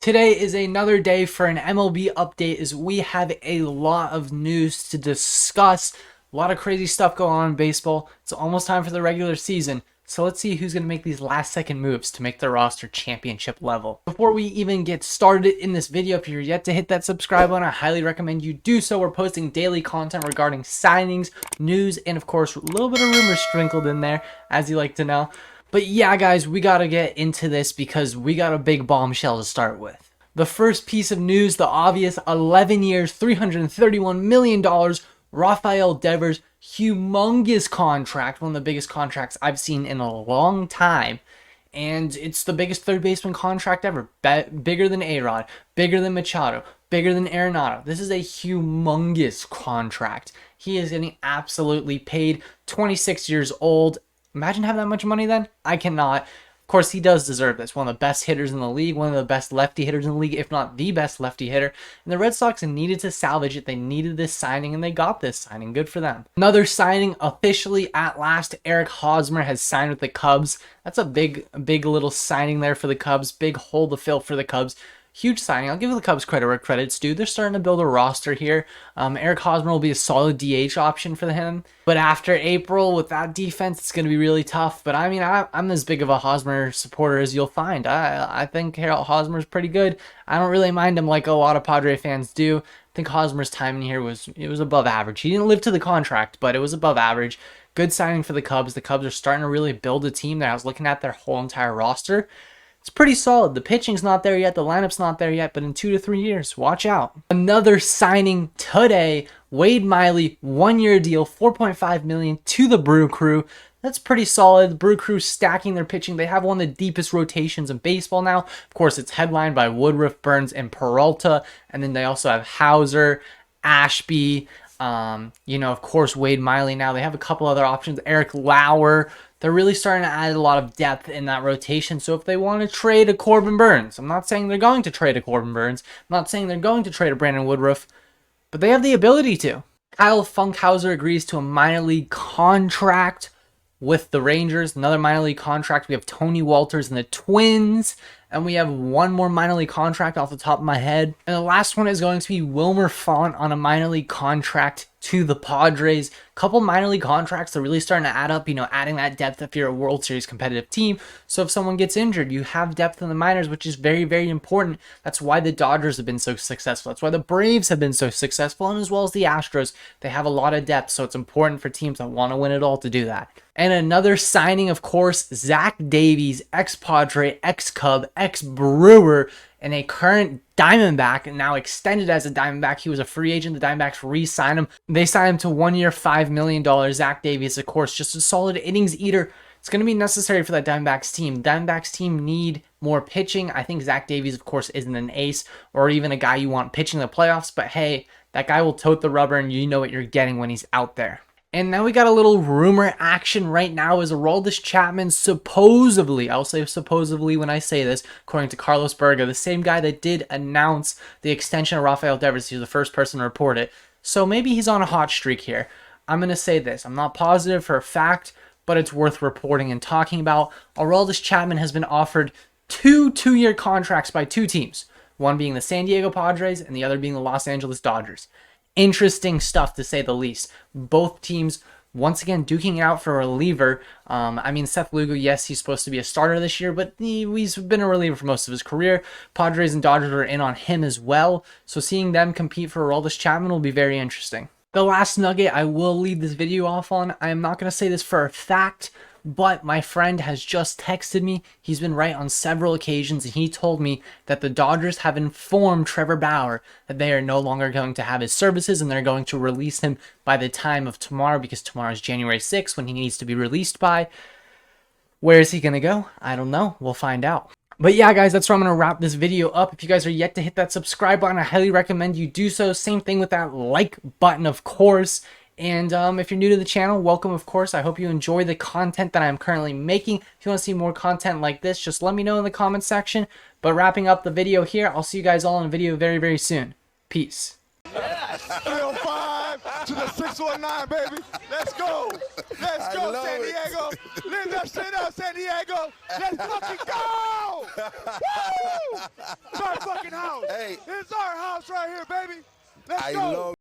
Today is another day for an MLB update as we have a lot of news to discuss. A lot of crazy stuff going on in baseball. It's almost time for the regular season. So let's see who's going to make these last second moves to make their roster championship level. Before we even get started in this video, if you're yet to hit that subscribe button, I highly recommend you do so. We're posting daily content regarding signings, news, and of course, a little bit of rumors sprinkled in there, as you like to know. But yeah, guys, we got to get into this because we got a big bombshell to start with. The first piece of news, the obvious 11 years, $331 million, Rafael Devers, humongous contract, one of the biggest contracts I've seen in a long time. And it's the biggest third baseman contract ever. Bigger than A-Rod, bigger than Machado, bigger than Arenado. This is a humongous contract. He is getting absolutely paid. 26 years old. Imagine having that much money then? I cannot. Of course, he does deserve this. One of the best hitters in the league, one of the best lefty hitters in the league, if not the best lefty hitter. And the Red Sox needed to salvage it. They needed this signing, and they got this signing. Good for them. Another signing officially at last. Eric Hosmer has signed with the Cubs. That's a big little signing there for the Cubs. Big hole to fill for the Cubs. Huge signing. I'll give the Cubs credit where credit's due. They're starting to build a roster here. Eric Hosmer will be a solid DH option for him. But after April, with that defense, it's going to be really tough. But I mean, I'm as big of a Hosmer supporter as you'll find. I think Harold Hosmer's pretty good. I don't really mind him like a lot of Padre fans do. I think Hosmer's time in here was above average. He didn't live to the contract, but it was above average. Good signing for the Cubs. The Cubs are starting to really build a team there. I was looking at their whole entire roster. It's pretty solid. The pitching's not there yet. The lineup's not there yet. But in 2 to 3 years, watch out. Another signing today. Wade Miley, 1-year deal, $4.5 million to the Brew Crew. That's pretty solid. The Brew Crew stacking their pitching. They have one of the deepest rotations in baseball now. Of course, it's headlined by Woodruff, Burns, and Peralta. And then they also have Hauser, Ashby, of course, Wade Miley now. They have a couple other options. Eric Lauer. They're really starting to add a lot of depth in that rotation. So if they want to trade a Corbin Burns, I'm not saying they're going to trade a Corbin Burns. I'm not saying they're going to trade a Brandon Woodruff, but they have the ability to. Kyle Funkhauser agrees to a minor league contract with the Rangers. Another minor league contract. We have Tony Walters and the Twins. And we have one more minor league contract off the top of my head. And the last one is going to be Wilmer Font on a minor league contract to the Padres. Couple minor league contracts that are really starting to add up, adding that depth if you're a World Series competitive team. So if someone gets injured, you have depth in the minors, which is very, very important. That's why the Dodgers have been so successful. That's why the Braves have been so successful, and as well as the Astros. They have a lot of depth, so it's important for teams that want to win it all to do that. And another signing, of course, Zach Davies, ex-Padre, ex-Cub, ex-Brewer, and a current Diamondback, and now extended as a Diamondback. He was a free agent. The Diamondbacks re-signed him. They signed him to 1 year, $5 million. Zach Davies, of course, just a solid innings eater. It's going to be necessary for that Diamondbacks team. Diamondbacks team need more pitching. I think Zach Davies, of course, isn't an ace or even a guy you want pitching the playoffs, but hey, that guy will tote the rubber, and you know what you're getting when he's out there. And now we got a little rumor action right now as Aroldis Chapman supposedly, I'll say supposedly when I say this, according to Carlos Berga, the same guy that did announce the extension of Rafael Devers. He was the first person to report it. So maybe he's on a hot streak here. I'm going to say this. I'm not positive for a fact, but it's worth reporting and talking about. Aroldis Chapman has been offered two 2-year contracts by 2 teams. One being the San Diego Padres and the other being the Los Angeles Dodgers. Interesting stuff, to say the least. Both teams, once again, duking it out for a reliever. Seth Lugo, yes, he's supposed to be a starter this year, but he's been a reliever for most of his career. Padres and Dodgers are in on him as well. So seeing them compete for Aroldis Chapman will be very interesting. The last nugget I will leave this video off on, I am not going to say this for a fact, but my friend has just texted me. He's been right on several occasions, and he told me that the Dodgers have informed Trevor Bauer that they are no longer going to have his services, and they're going to release him by the time of tomorrow, because tomorrow is January 6th when he needs to be released by. Where is he going to go? I don't know. We'll find out. But yeah, guys, that's where I'm going to wrap this video up. If you guys are yet to hit that subscribe button, I highly recommend you do so. Same thing with that like button, of course. And if you're new to the channel, welcome, of course. I hope you enjoy the content that I'm currently making. If you want to see more content like this, just let me know in the comment section. But wrapping up the video here, I'll see you guys all in a video very, very soon. Peace. Yes. to the 619, baby. Let's go. Let's go, San Diego. Live that shit up, San Diego. Let's fucking go. Woo! It's our fucking house. Hey. It's our house right here, baby. Let's I go.